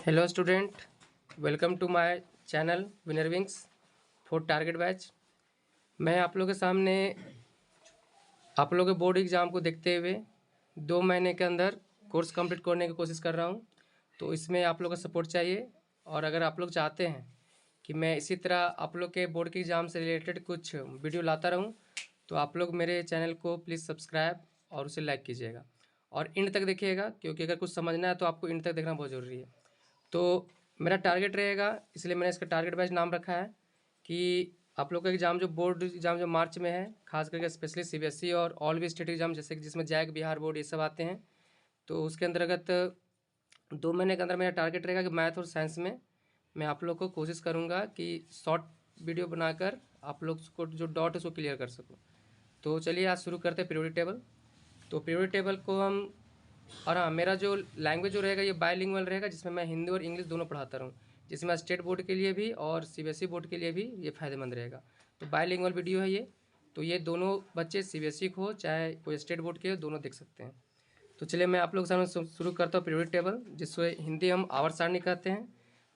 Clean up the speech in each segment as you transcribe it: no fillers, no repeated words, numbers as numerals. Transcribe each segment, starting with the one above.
Hello student, welcome to my channel Winner Wings for target batch. मैं आप लोगों के सामने आप लोगों के बोर्ड एग्ज़ाम को देखते हुए 2 महीने के अंदर कोर्स कंप्लीट करने की कोशिश कर रहा हूं। तो इसमें आप लोगों का सपोर्ट चाहिए। और अगर आप लोग चाहते हैं कि मैं इसी तरह आप लोग के बोर्ड के एग्ज़ाम से रिलेटेड कुछ वीडियो लाता रहूँ, तो आप लोग मेरे चैनल को प्लीज़ सब्सक्राइब और उसे लाइक कीजिएगा और एंड तक देखिएगा, क्योंकि अगर कुछ समझना है तो आपको एंड तक देखना बहुत ज़रूरी है। तो मेरा टारगेट रहेगा, इसलिए मैंने इसका टारगेट बैच नाम रखा है कि आप लोग का एग्ज़ाम जो बोर्ड एग्ज़ाम जो मार्च में है, खास करके स्पेशली सीबीएसई और ऑल भी स्टेट एग्ज़ाम, जैसे कि जिसमें जैक, बिहार बोर्ड, ये सब आते हैं। तो उसके अंतर्गत 2 महीने के अंदर मेरा टारगेट रहेगा कि मैथ और साइंस में मैं आप लोग को कोशिश करूँगा कि शॉर्ट वीडियो बनाकर आप लोग को जो डाउट है उसको क्लियर कर सकूँ। तो चलिए आज शुरू करते हैं पीरियोडिक टेबल। तो पीरियोडिक टेबल को हम, और हाँ, मेरा जो लैंग्वेज जो रहेगा ये बायलिंगुअल रहेगा, जिसमें मैं हिंदी और इंग्लिश दोनों पढ़ाता रहूँ, जिसमें स्टेट बोर्ड के लिए भी और सीबीएसई बोर्ड के लिए भी ये फ़ायदेमंद रहेगा। तो बायलिंगुअल वीडियो है ये, तो ये दोनों बच्चे सीबीएसई को हो चाहे कोई स्टेट बोर्ड के हो, दोनों देख सकते हैं। तो चलिए मैं आप लोग के सामने शुरू करता हूँ पीरियोडिक टेबल, जिसको हिंदी हम आवर्त सारणी कहते हैं।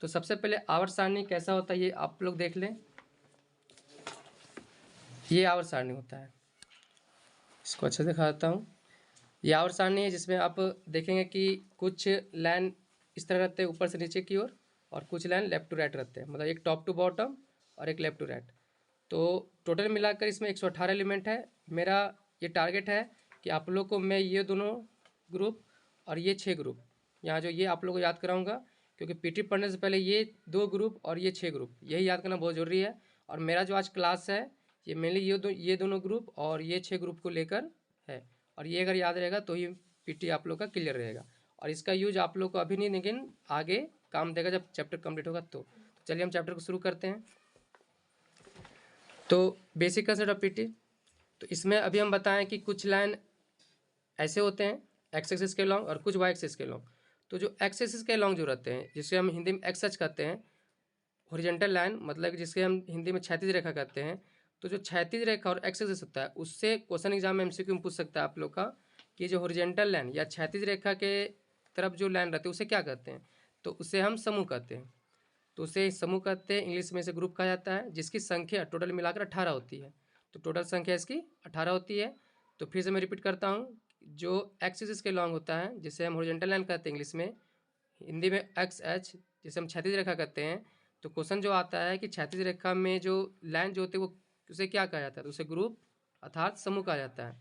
तो सबसे पहले आवर्त सारणी कैसा होता है ये आप लोग देख लें। ये आवर्त सारणी होता है, इसको अच्छे से दिखाता हूँ। ये आवर्त सारणी है जिसमें आप देखेंगे कि कुछ लाइन इस तरह रहते हैं ऊपर से नीचे की ओर, और कुछ लाइन लेफ्ट टू राइट रहते हैं, मतलब एक टॉप टू बॉटम और एक लेफ्ट टू राइट। तो टोटल मिलाकर इसमें 118 एलिमेंट है। मेरा ये टारगेट है कि आप लोग को मैं ये दोनों ग्रुप और ये 6 ग्रुप, यहाँ जो ये आप लोग को याद कराऊंगा, क्योंकि पीटी पढ़ने से पहले ये 2 ग्रुप और ये 6 ग्रुप यही याद करना बहुत ज़रूरी है। और मेरा जो आज क्लास है ये मेनली ये दोनों ग्रुप और ये 6 ग्रुप को लेकर है। और ये अगर याद रहेगा तो ही पीटी आप लोग का क्लियर रहेगा। और इसका यूज आप लोग को अभी नहीं, लेकिन आगे काम देगा जब चैप्टर कंप्लीट होगा। तो चलिए हम चैप्टर को शुरू करते हैं। तो बेसिक कंसेप्ट ऑफ पीटी, तो इसमें अभी हम बताएं कि कुछ लाइन ऐसे होते हैं एक्स एक्सिस के लॉन्ग और कुछ वाई एक्सिस के लॉन्ग। तो जो एक्स एक्सिस के लॉन्ग जो रहते हैं, जिसे हम हिंदी में एक्स एच कहते हैं, हॉरिजॉन्टल लाइन, मतलब जिसके हम हिंदी में क्षैतिज रेखा कहते हैं। तो जो क्षैतिज रेखा और एक्स एक्सिस होता है, उससे क्वेश्चन एग्जाम में एमसीक्यू में पूछ सकता है आप लोग का कि जो हॉरिजॉन्टल लाइन या क्षैतिज रेखा के तरफ जो लाइन रहती है उसे क्या कहते हैं। तो उसे हम समूह कहते हैं। तो उसे समूह कहते हैं, इंग्लिश में इसे ग्रुप कहा जाता है, जिसकी संख्या टोटल मिलाकर 18 होती है। तो टोटल संख्या इसकी 18 होती है। तो फिर से मैं रिपीट करता हूँ, जो एक्स एक्सिस के लॉन्ग होता है जिसे हम हॉरिजॉन्टल लाइन कहते हैं इंग्लिश में, हिंदी में एक्स एच जिसे हम क्षैतिज रेखा कहते हैं। तो क्वेश्चन जो आता है कि क्षैतिज रेखा में जो लाइन जो होती है वो उसे क्या कहा जाता है, तो उसे ग्रुप अर्थात समूह कहा जाता है,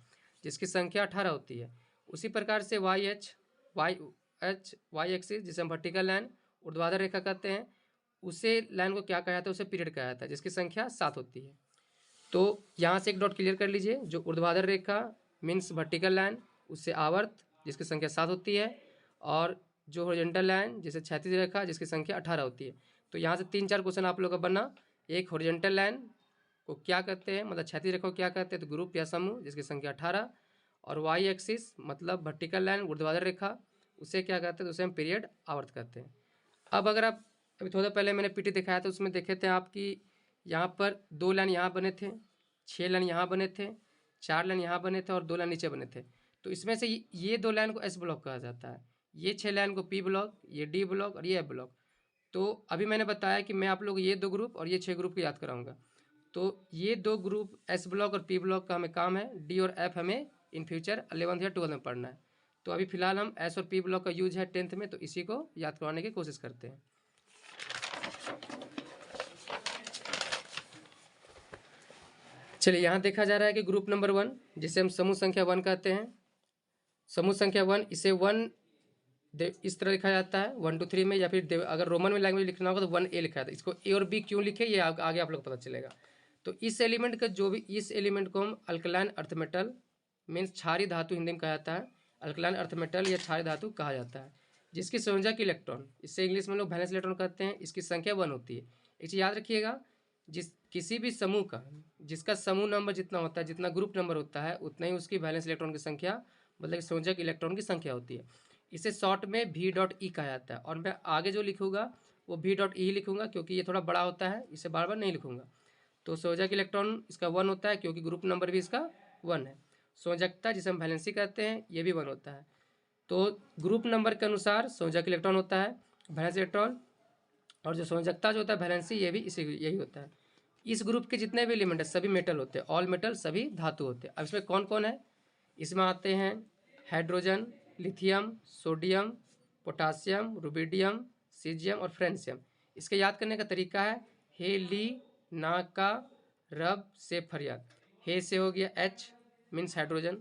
जिसकी संख्या 18 होती है। उसी प्रकार से वाई एक्सिस जिसे हम वर्टिकल लाइन ऊर्ध्वाधर रेखा कहते हैं, उसे लाइन को क्या कहा जाता है, उसे पीरियड कहा जाता है, जिसकी संख्या 7 होती है। तो यहाँ से एक डॉट क्लियर कर लीजिए, जो ऊर्ध्वाधर रेखा मीन्स वर्टिकल लाइन, उससे आवर्त जिसकी संख्या 7 होती है, और जो हॉरिजॉन्टल लाइन जैसे क्षैतिज रेखा जिसकी संख्या 18 होती है। तो यहाँ से 3-4 क्वेश्चन आप लोग का बना। एक, हॉरिजॉन्टल लाइन को क्या कहते हैं, मतलब क्षैतिज रेखा को क्या कहते हैं, तो ग्रुप या समूह जिसकी संख्या 18। और वाई एक्सिस मतलब वर्टिकल लाइन ऊर्ध्वाधर रेखा, उसे क्या कहते हैं, तो उसे हम पीरियड आवर्त कहते हैं। अब अगर आप अभी थोड़ा पहले मैंने पीटी दिखाया था, उसमें देखे थे आपकी यहाँ पर 2 लाइन यहाँ बने थे, 6 लाइन यहाँ बने थे, 4 लाइन यहाँ बने थे और 2 लाइन नीचे बने थे। तो इसमें से ये 2 लाइन को एस ब्लॉक कहा जाता है, ये 6 लाइन को पी ब्लॉक, ये डी ब्लॉक और ये एफ ब्लॉक। तो अभी मैंने बताया कि मैं आप लोग ये 2 ग्रुप और ये 6 ग्रुप को याद कराऊंगा। तो ये 2 ग्रुप एस ब्लॉक और पी ब्लॉक का हमें काम है, डी और एफ हमें इन फ्यूचर 11th या 12th में पढ़ना है। तो अभी फिलहाल हम एस और पी ब्लॉक का यूज है 10th में, तो इसी को याद करवाने की कोशिश करते हैं। चलिए, यहाँ देखा जा रहा है कि ग्रुप नंबर 1 जिसे हम समूह संख्या 1 कहते हैं, समूह संख्या 1, इसे 1 इस तरह लिखा जाता है 1 2 3 में, या फिर अगर रोमन में लैंग्वेज लिखना होगा तो 1A लिखा जाता है। इसको ए और बी क्यों लिखे ये आगे आप लोग को पता चलेगा। तो इस एलिमेंट का इस एलिमेंट को हम अल्कलाइन अर्थ मेटल मीन्स क्षारीय धातु हिंदी में कहा जाता है, अल्कलाइन अर्थ मेटल या क्षारीय धातु कहा जाता है, जिसकी संयोजक इलेक्ट्रॉन, इससे इंग्लिश में लोग वैलेंस इलेक्ट्रॉन कहते हैं, इसकी संख्या 1 होती है। एक चीज़ याद रखिएगा, किसी भी समूह का जिसका समूह नंबर जितना होता है, जितना ग्रुप नंबर होता है, उतना ही उसकी वैलेंस इलेक्ट्रॉन की संख्या, मतलब संयोजक इलेक्ट्रॉन की संख्या होती है। इसे शॉर्ट में V.E कहा जाता है, और मैं आगे जो लिखूंगा वो V.E लिखूंगा, क्योंकि ये थोड़ा बड़ा होता है, इसे बार बार नहीं लिखूंगा। तो संयोजक इलेक्ट्रॉन इसका 1 होता है, क्योंकि ग्रुप नंबर भी इसका 1 है। संयोजकता जिसे हम वैलेंसी कहते हैं, ये भी 1 होता है। तो ग्रुप नंबर के अनुसार संयोजक इलेक्ट्रॉन होता है, वैलेंस इलेक्ट्रॉन, और जो संयोजकता जो होता है वैलेंसी, ये भी इसी यही होता है। इस ग्रुप के जितने भी एलिमेंट है सभी मेटल होते हैं, ऑल मेटल, सभी धातु होते हैं। अब इसमें कौन कौन है, इसमें आते हैं hydrogen, lithium, sodium, potassium, rubidium, caesium और फ्रेंसियम। इसके याद करने का तरीका है हे ली ना का रब से फरियाद। हे से हो गया H मीन्स हाइड्रोजन,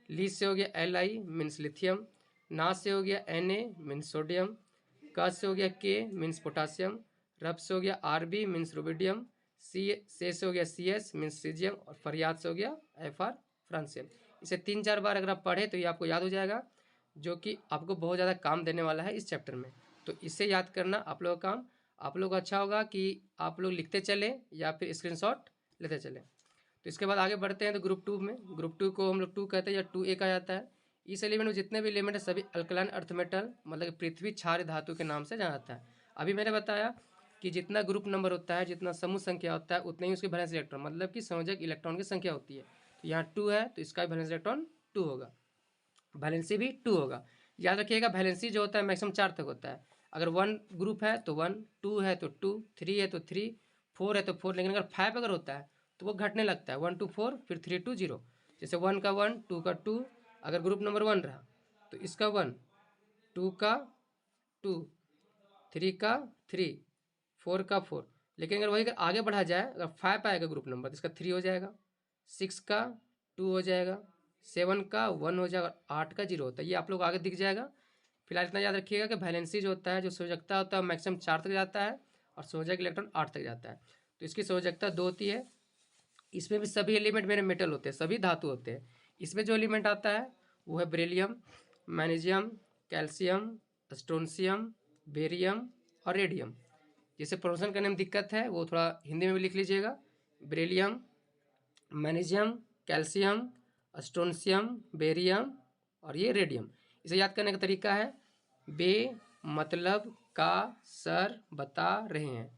ली से हो गया Li मीन्स लिथियम, ना से हो गया Na मीन्स सोडियम, क से हो गया K मीन्स पोटासियम, रब से हो गया Rb मीन्स रुबिडियम, से हो गया Cs मीन्स सीजियम और फरियाद से हो गया Fr फ्रांसियम। इसे 3-4 बार अगर आप पढ़े तो ये आपको याद हो जाएगा, जो कि आपको बहुत ज़्यादा काम देने वाला है इस चैप्टर में। तो इससे याद करना आप लोगों का काम, आप लोग अच्छा होगा कि आप लोग लिखते चले या फिर स्क्रीनशॉट लेते चले। तो इसके बाद आगे बढ़ते हैं तो ग्रुप 2 में, ग्रुप 2 को हम लोग 2 कहते हैं या 2A कहा जाता है। इस एलिमेंट में जितने भी एलिमेंट है सभी अल्कलाइन अर्थ मेटल, मतलब कि पृथ्वी क्षार धातु के नाम से जाना जाता है। अभी मैंने बताया कि जितना ग्रुप नंबर होता है, जितना समूह संख्या होता है, उतने ही उसकी वैलेंस इलेक्ट्रॉन, मतलब कि संयोजक इलेक्ट्रॉन की संख्या होती है। तो यहाँ 2 है तो इसका वैलेंस इलेक्ट्रॉन 2 होगा, वैलेंसी भी 2 होगा। याद रखिएगा वैलेंसी जो होता है मैक्सिमम 4 तक होता है। अगर 1 ग्रुप है तो 1, 2 है तो 2, 3 है तो 3, 4 है तो 4, लेकिन अगर 5 अगर होता है तो वो घटने लगता है, 1 to 4 फिर 3 to 0। जैसे 1 का 1, 2 का 2, अगर ग्रुप नंबर 1 रहा तो इसका 1, 2 का 2, 3 का 3, 4 का 4। लेकिन अगर वही आगे बढ़ा जाए, अगर 5 आएगा ग्रुप नंबर तो इसका 3 हो जाएगा, 6 का 2 हो जाएगा, 7 का 1 हो जाएगा, 8 का 0 होता है। ये आप लोग आगे दिख जाएगा। फिलहाल इतना याद रखिएगा कि वैलेंसी जो होता है, जो संयोजकता होता है मैक्सिमम 4 तक जाता है और संयोजक इलेक्ट्रॉन 8 तक जाता है। तो इसकी संयोजकता 2 होती है। इसमें भी सभी एलिमेंट मेरे मेटल होते हैं, सभी धातु होते हैं। इसमें जो एलिमेंट आता है वो है beryllium, magnesium, calcium, strontium, barium और रेडियम। जिसे प्रोनाउंसिएशन करने में दिक्कत है वो थोड़ा हिंदी में भी लिख लीजिएगा, beryllium, magnesium, calcium, strontium, barium और ये रेडियम। इसे याद करने का तरीका है बे मतलब का सर बता रहे हैं।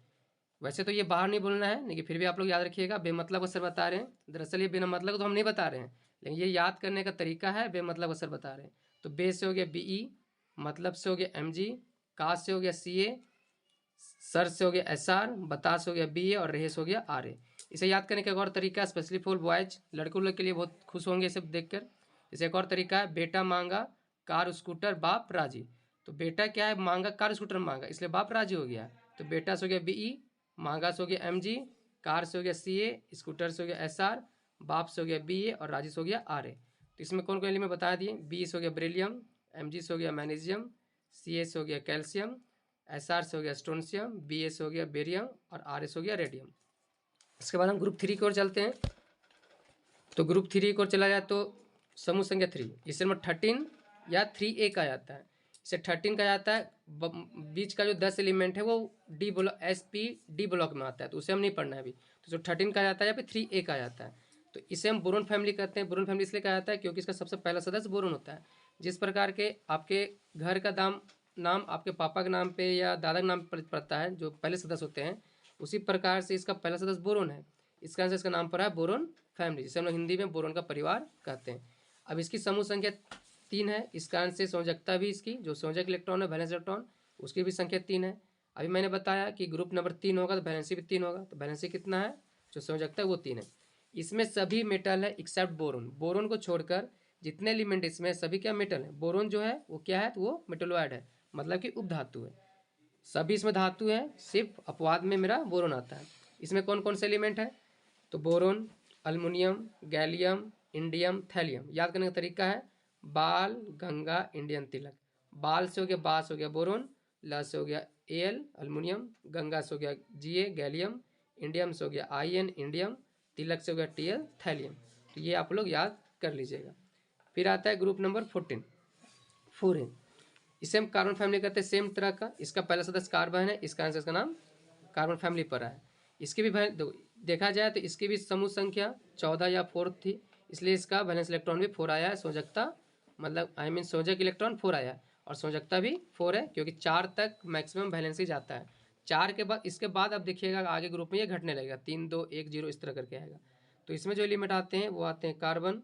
वैसे तो ये बाहर नहीं बोलना है, लेकिन फिर भी आप लोग याद रखिएगा बेमतलब का सर बता रहे हैं। दरअसल ये बिना मतलब तो हम नहीं बता रहे हैं, लेकिन ये याद करने का तरीका है बेमतलब का सर बता रहे हैं। तो बे से हो गया BE, मतलब से हो गया MG, का से हो गया CA, सर से हो गया SR, बता से हो गया BA और रहे से हो गया RA। इसे याद करने का एक और तरीका, स्पेशली फॉर बॉयज, लड़कों लोग के लिए बहुत खुश होंगे इसे देखकर। इसे एक और तरीका है बेटा मांगा कार स्कूटर बाप राजी। तो बेटा क्या है, मांगा कार स्कूटर मांगा, इसलिए बाप राजी हो गया। तो बेटा से हो गया BE, मांगा से हो गया MG, कार से हो गया CA, स्कूटर से हो गया SR, बाप से हो गया BA और राजी से हो गया RA। तो इसमें कौन कौन एलिमेंट बता दिए, BE से हो गया बेरिलियम, MG से हो गया मैग्नीशियम, CA से हो गया कैल्शियम, SR से हो गया स्ट्रोंशियम, BA से हो गया बेरियम और RA से हो गया रेडियम। इसके बाद हम ग्रुप 3 की ओर चलते हैं। तो ग्रुप 3 की ओर चला जाए तो समूह संख्या 3, इसे नंबर 13 या 3A कहा जाता है। इसे 13 कहा जाता है। बीच का जो 10 एलिमेंट है वो डी ब्लॉक SPD ब्लॉक में आता है, तो उसे हम नहीं पढ़ना है अभी। तो जो 13 कहा जाता है या फिर 3A कहा जाता है। तो इसे हम बोरोन फैमिली कहते हैं। बोरोन फैमिली इसलिए कहा जाता है क्योंकि इसका सबसे पहला सदस्य बोरोन होता है। जिस प्रकार के आपके घर का नाम आपके पापा के नाम पे या दादा के नाम पर पड़ता है, जो पहले सदस्य होते हैं, उसी प्रकार से इसका पहला सदस्य बोरोन है। इसका आंसर इसका नाम पड़ा है बोरोन फैमिली, जिसे हम लोग हिंदी में बोरोन का परिवार कहते हैं। अब इसकी समूह संख्या 3 है। इस कारण से संयोजकता भी इसकी, जो संयोजक इलेक्ट्रॉन है वैलेंस इलेक्ट्रॉन, उसकी भी संख्या 3 है। अभी मैंने बताया कि ग्रुप नंबर 3 होगा तो वैलेंसी भी 3 होगा। तो वैलेंसी कितना है, जो संयोजकता है वो 3 है। इसमें सभी मेटल है एक्सेप्ट बोरोन। बोरोन को छोड़कर जितने एलिमेंट इसमें सभी क्या मेटल है। बोरोन जो है वो क्या है, तो वो मेटलोइड है, मतलब कि उपधातु है। सभी इसमें धातु है, सिर्फ अपवाद में मेरा बोरोन आता है। इसमें कौन कौन से एलिमेंट है, तो boron, aluminium, gallium, indium, thallium. याद करने का तरीका है बाल, गंगा, इंडियन, तिलक। बाल से हो गया बा से हो गया बोरोन, ल से हो गया Al अल्मुनियम, गंगा से हो गया Ga गैलियम, इंडियम से हो गया In इंडियम, तिलक से हो गया Tl थैलियम। तो ये आप लोग याद कर लीजिएगा। फिर आता है ग्रुप नंबर 14 फ्लोरीन। इसे हम कार्बन फैमिली कहते हैं, सेम तरह का। इसका पहला सदस्य कार्बन है, इसका आंसर इसका नाम कार्बन फैमिली पर है। इसकी भी देखा जाए तो इसकी भी समूह संख्या 14 या 4 थी, इसलिए इसका वैलेंस इलेक्ट्रॉन भी 4 आया है। संयोजकता मतलब संयोजक इलेक्ट्रॉन 4 आया है और संयोजकता भी 4 है, क्योंकि 4 तक मैक्सिमम वैलेंसी जाता है। 4 के बाद इसके बाद अब देखिएगा आगे ग्रुप में ये घटने लगेगा, 3 2 1 0 इस तरह करके आएगा। तो इसमें जो एलिमेंट आते हैं वो आते हैं कार्बन,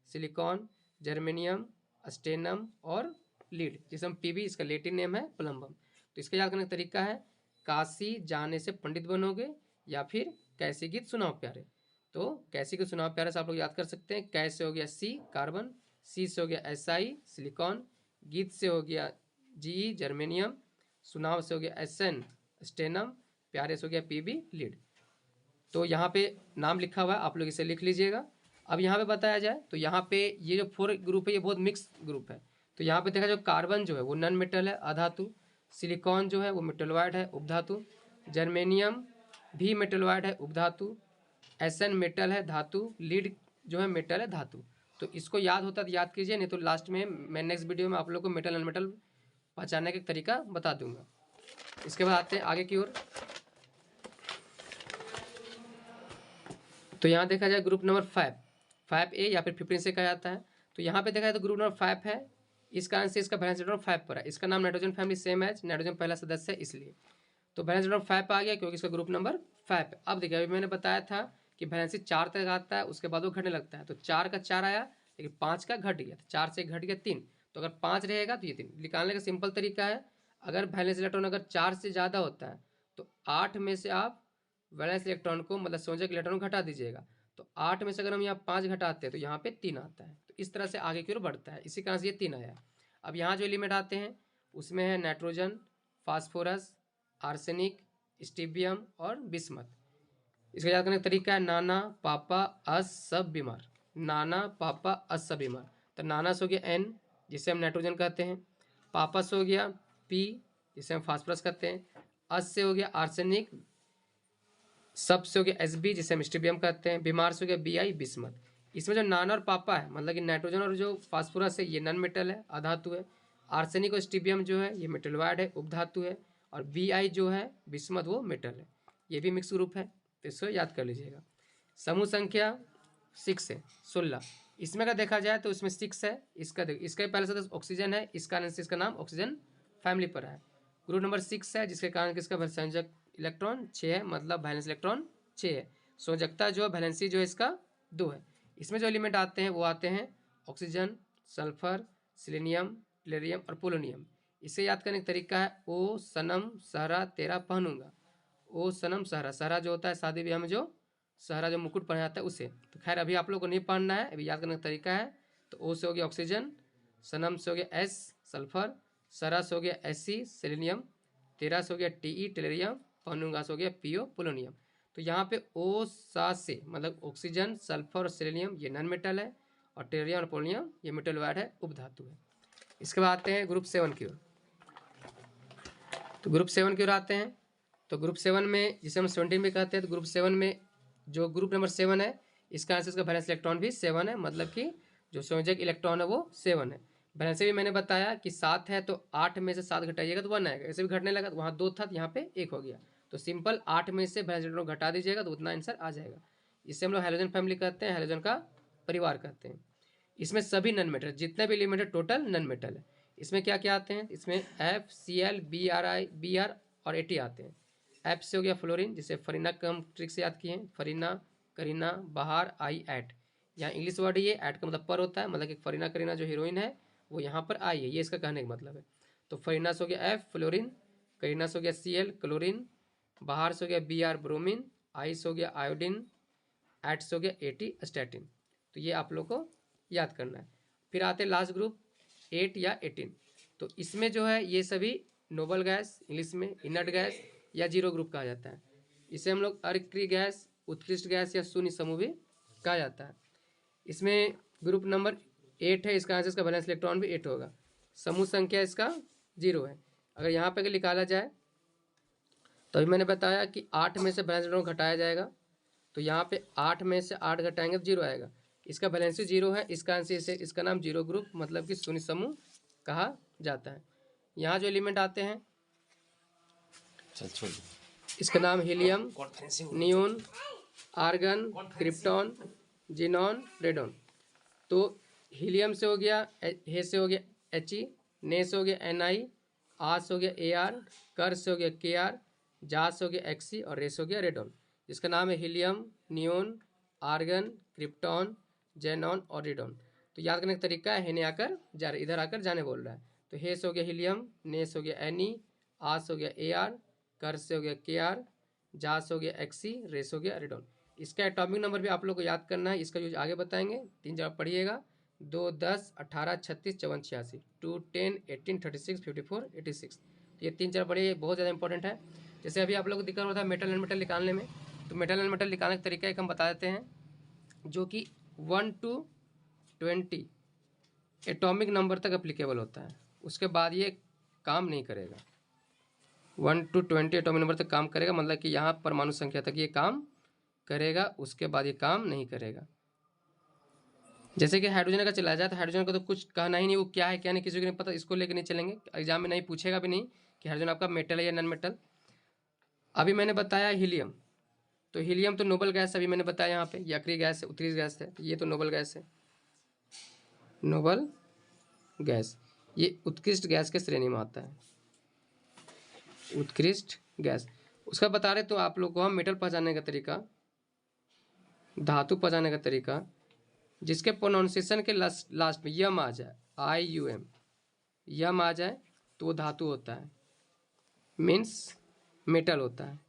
सिलिकॉन, जर्मेनियम, स्टेनम और लीड, जिसे हम PB, इसका लेटिन नेम है प्लम्बम। तो इसका याद करने का तरीका है काशी जाने से पंडित बनोगे या फिर कैसे गीत सुनाओ प्यारे। तो कैसे गीत सुनाओ प्यारे से आप लोग याद कर सकते हैं। कैसे हो गया सी कार्बन, सी से हो गया SI सिलिकॉन, गीत से हो गया GE जर्मेनियम, सुनाव से हो गया SN स्टेनम, प्यारे से हो गया PB लीड। तो यहाँ पे नाम लिखा हुआ है, आप लोग इसे लिख लीजिएगा। अब यहाँ पे बताया जाए तो यहाँ पे ये जो 4 ग्रुप है ये बहुत मिक्स ग्रुप है। तो यहाँ पे देखा जो कार्बन जो है वो नॉन मेटल है अधातु, सिलिकॉन जो है वो मेटलवाइड है उपधातु, जर्मेनियम भी मेटलवाइड है उपधातु, SN मेटल है धातु, लीड जो है मेटल है धातु। तो इसको याद होता है तो याद कीजिए, नहीं तो लास्ट में मैं नेक्स्ट वीडियो में आप लोग को मेटल नॉन मेटल पहचानने का तरीका बता दूंगा। इसके बाद आते हैं आगे की ओर। तो यहाँ देखा जाए ग्रुप नंबर 5A या फिर 15 से कहा जाता है। तो यहाँ पे देखा जाए तो ग्रुप नंबर 5 है, इस कारण से इसका वैलेंस इलेक्ट्रॉन 5 पर है। इसका नाम nitrogen family same as nitrogen पहला सदस्य है इसलिए। तो वैलेंस इलेक्ट्रॉन 5 आ गया क्योंकि इसका ग्रुप नंबर 5 है। अब देखिए अभी मैंने बताया था कि वैलेंसी 4 तक आता है उसके बाद वो घटने लगता है। तो 4 का 4 आया लेकिन 5 का घट गया, तो 4 से घट गया 3। तो अगर 5 रहेगा तो ये 3 निकालने का सिंपल तरीका है। अगर वैलेंस इलेक्ट्रॉन अगर 4 से ज़्यादा होता है तो 8 में से आप वैलेंस इलेक्ट्रॉन को मतलब संयोजक इलेक्ट्रॉन को घटा दीजिएगा। तो 8 में से अगर हम यहाँ 5 घटाते हैं तो यहाँ पे 3 आता है। तो इस तरह से आगे की ओर बढ़ता है, इसी कारण से ये 3 आया। अब यहाँ जो एलिमेंट आते हैं उसमें है नाइट्रोजन, फास्फोरस, आर्सेनिक, स्टीबियम और बिस्मथ। इसका याद करने का तरीका है नाना पापा अस सब बीमार, नाना पापा अस सब बीमार। तो नाना से हो गया N जिसे हम नाइट्रोजन कहते हैं, पापा से हो गया P जिसे हम फास्फोरस कहते हैं, अस से हो गया आर्सेनिक, सब से हो गया SB जिसे हम स्टीबियम कहते हैं, बीमार से हो गया BI बिस्मथ। इसमें जो नाना और पापा है मतलब कि नाइट्रोजन और जो फास्फोरस है ये नॉन मेटल है अधातु है, आर्सेनिक और स्टीबियम जो है ये मेटलवाइड है उपधातु है, और BI जो है बिस्मथ वो मेटल है, ये भी मिक्स ग्रुप है। तो इसको याद कर लीजिएगा। समूह संख्या 6 है 16। इसमें का देखा जाए तो इसमें 6 है, इसका पहले से तो ऑक्सीजन है, इस कारण से इसका नाम ऑक्सीजन फैमिली पर है। ग्रुप नंबर 6 है जिसके कारण किसका संयोजक इलेक्ट्रॉन 6 है, मतलब वैलेंस इलेक्ट्रॉन 6 है। संयोजकता जो है वैलेंसी जो है इसका 2 है। इसमें जो एलिमेंट आते हैं वो आते हैं ऑक्सीजन, सल्फर, सिलेनियम, टेलरियम और पोलोनियम। इसे याद करने का तरीका है ओ सनम सहरा तेरा पहनूंगा। ओ सनम सहरा, सहरा जो होता है शादी ब्याह में जो सहरा जो मुकुट पहना जाता है उसे। तो खैर अभी आप लोग को नहीं पढ़ना है, अभी याद करने का तरीका है। तो ओ से हो गया ऑक्सीजन, सनम से हो गया S सल्फर, सहरा से हो गया SC सेलेनियम, तेरा से हो गया TE टेलरियम, पहनूंगा से हो गया PO पोलोनियम। तो यहाँ पे ओ सा से मतलब ऑक्सीजन, सल्फर और सेलेनियम ये नॉन मेटल है, और टेलरियम और पोलोनियम ये मेटलवाइड है उपधातु है। इसके बाद आते हैं ग्रुप 7 की ओर। तो ग्रुप 7 की ओर आते हैं। तो ग्रुप 7 में जिसे हम 17 भी कहते हैं, तो ग्रुप 7 में जो ग्रुप नंबर 7 है इसका आंसर इसका वैलेंस इलेक्ट्रॉन भी 7 है, मतलब कि जो संयोजक इलेक्ट्रॉन है वो 7 है। वैलेंस भी मैंने बताया कि 7 है तो 8 में से 7 घटाइएगा तो 1 आएगा, ऐसे भी घटने लगा तो वहाँ 2 था तो यहाँ पे 1 हो गया। तो सिंपल 8 में से वैलेंस इलेक्ट्रॉन घटा दीजिएगा तो उतना आंसर आ जाएगा। इससे हम लोग हैलोजन फैमिली कहते हैं, हैलोजन का परिवार कहते हैं। इसमें सभी नॉन मेटल जितने भी एलिमेंट है टोटल नॉन मेटल है। इसमें क्या क्या आते हैं, इसमें FCl Br और At आते हैं। F से हो गया फ्लोरीन जिसे फरीना का हम ट्रिक से याद किए हैं, फरीना करीना बहार आई एट। यहाँ इंग्लिश वर्ड ये एट का मतलब पर होता है, मतलब कि फरीना करीना जो हीरोइन है वो यहाँ पर आई है, ये इसका कहने का मतलब है। तो फरीना से हो गया F फ्लोरीन, करीना से हो गया Cl क्लोरीन, बहार से हो गया Br ब्रोमीन, आई से हो गया आयोडीन, एट से हो गया At स्टैटिन। तो ये आप लोग को याद करना है। फिर आते हैं लास्ट ग्रुप 8 या 18। तो इसमें जो है ये सभी नोबल गैस, इंग्लिश में इनर्ट गैस या जीरो ग्रुप कहा जाता है। इसे हम लोग अर्क्री गैस, उत्कृष्ट गैस या शून्य समूह भी कहा जाता है। इसमें ग्रुप नंबर 8 है, इसका आंसर इसका वैलेंस इलेक्ट्रॉन भी 8 होगा। समूह संख्या इसका 0 है। अगर यहाँ पे निकाला जाए तो अभी मैंने बताया कि 8 में से वैलेंस इलेक्ट्रॉन घटाया जाएगा, तो यहाँ पे 8 में से 8 घटाएंगे तो 0 आएगा। इसका वैलेंसी 0 है, इसका आंसर इसे इसका नाम जीरो ग्रुप मतलब कि शून्य समूह कहा जाता है। यहाँ जो एलिमेंट आते हैं इसका नाम helium, neon, argon, krypton, xenon, radon. तो हीलियम से हो गया हे से हो गया He, ने से हो गया Ni, आ से हो गया Ar, कर से हो गया Kr, जा से हो गया Xe और रे से हो गया रेडॉन। जिसका नाम है helium, neon, argon, krypton, xenon और रेडॉन। तो याद करने का तरीका है, हे ने आकर जा रहा, इधर आकर जाने बोल रहा है। तो हे से हो गया हीलियम, ने से हो गया Ni, आ से हो गया AR, कर से हो गया KR, जा से हो गया XC, रे से हो गया रेडॉन। इसका एटॉमिक नंबर भी आप लोग को याद करना है, इसका यूज आगे बताएंगे। 3 जगह पढ़िएगा, 2, 10, 18, 36, 54, 86, 2, 10, 18, 36, 54, 86। तो ये 3 जगह पढ़िए, बहुत ज़्यादा इंपॉर्टेंट है। जैसे अभी आप लोग को दिक्कत होता है मेटल एंड मेटल निकालने में, तो मेटल एंड मेटल निकालने का तरीका एक हम बता देते हैं, जो कि 1 to 20 एटॉमिक नंबर तक अप्लीकेबल होता है। उसके बाद ये काम नहीं करेगा। 1 to 20 एटॉमिक नंबर तक काम करेगा, मतलब कि यहाँ परमाणु संख्या तक ये काम करेगा, उसके बाद ये काम नहीं करेगा। जैसे कि हाइड्रोजन का चला जाए, तो हाइड्रोजन का तो कुछ कहना ही नहीं, वो क्या है क्या नहीं किसी को नहीं पता, इसको लेकर नहीं चलेंगे, एग्जाम में नहीं पूछेगा भी नहीं कि हाइड्रोजन आपका मेटल है या नॉन मेटल। अभी मैंने बताया हीलियम, तो हीलियम तो नोबल गैस, अभी मैंने बताया यहाँ पे यक्री गैस है, उत्कृष्ट गैस है, तो ये तो नोबल गैस है, नोबल गैस, ये उत्कृष्ट गैस के श्रेणी में आता है, उत्कृष्ट गैस। उसका बता रहे तो आप लोग को हम मेटल पहचानने का तरीका, धातु पहचानने का तरीका, जिसके प्रोनाउंसिएशन के लास्ट में यम आ जाए, IUM, यम आ जाए तो वो धातु होता है, मीन्स मेटल होता है।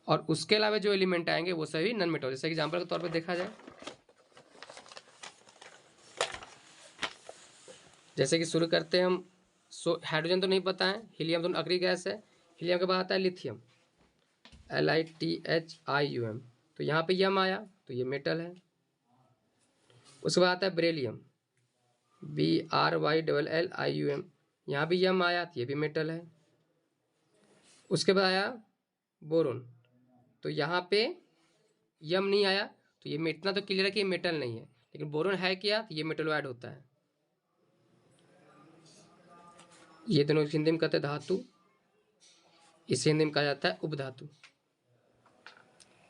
और उसके अलावा जो एलिमेंट आएंगे वो सभी नॉन मेटल। जैसे एग्जाम्पल के तौर पर देखा जाए, जैसे कि शुरू करते हैं हम, हाइड्रोजन तो नहीं पता है, हीलियम तो अक्री गैस है, हीलियम के बाद आता है लिथियम, LiTHium, तो यहाँ पे यम आया तो ये मेटल है। उसके बाद आता है बेरिलियम, BRYLLIUM, यहाँ भी यम आया तो ये भी मेटल है। उसके बाद आया बोरोन, तो यहाँ पे यम नहीं आया, तो ये इतना तो क्लियर है कि ये मेटल नहीं है, लेकिन बोरोन है क्या, तो ये मेटलोइड होता है। ये दोनों हिंदी में कहते हैं धातु, इसे हिंदी में कहा जाता है उपधातु।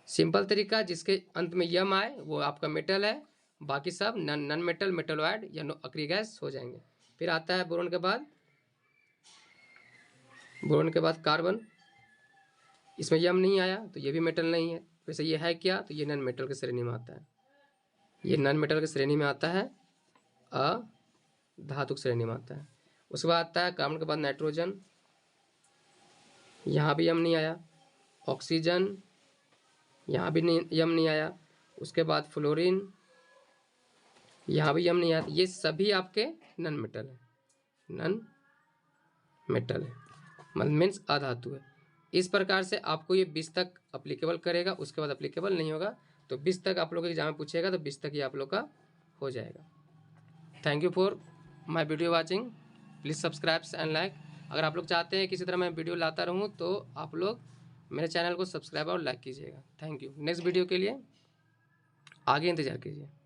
सिंपल तरीका, जिसके अंत में यम आए वो आपका मेटल है, बाकी सब नॉन मेटल, मेटलोइड या अक्री गैस हो जाएंगे। फिर आता है बोरोन के बाद कार्बन, इसमें यम नहीं आया तो ये भी मेटल नहीं है। वैसे ये है क्या, तो ये नॉन मेटल की श्रेणी में आता है, ये नॉन मेटल की श्रेणी में आता है, धातु की श्रेणी में आता है। उसके बाद आता है कार्बन के बाद नाइट्रोजन, यहाँ भी यम नहीं आया। ऑक्सीजन, यहाँ भी यम नहीं आया। उसके बाद फ्लोरीन, यहाँ भी यम नहीं आया। ये सभी आपके नॉन मेटल है, नॉन मेटल है, मतलब मीन्स अधातु है। इस प्रकार से आपको ये 20 तक अप्लीकेबल करेगा, उसके बाद अप्लीकेबल नहीं होगा। तो 20 तक आप लोग एग्जाम में पूछेगा तो 20 तक ये आप लोग का हो जाएगा। Thank you for my video watching, please subscribe and like. अगर आप लोग चाहते हैं किसी तरह मैं वीडियो लाता रहूँ तो आप लोग मेरे चैनल को सब्सक्राइब और लाइक कीजिएगा। Thank you. नेक्स्ट वीडियो के लिए आगे इंतज़ार कीजिए।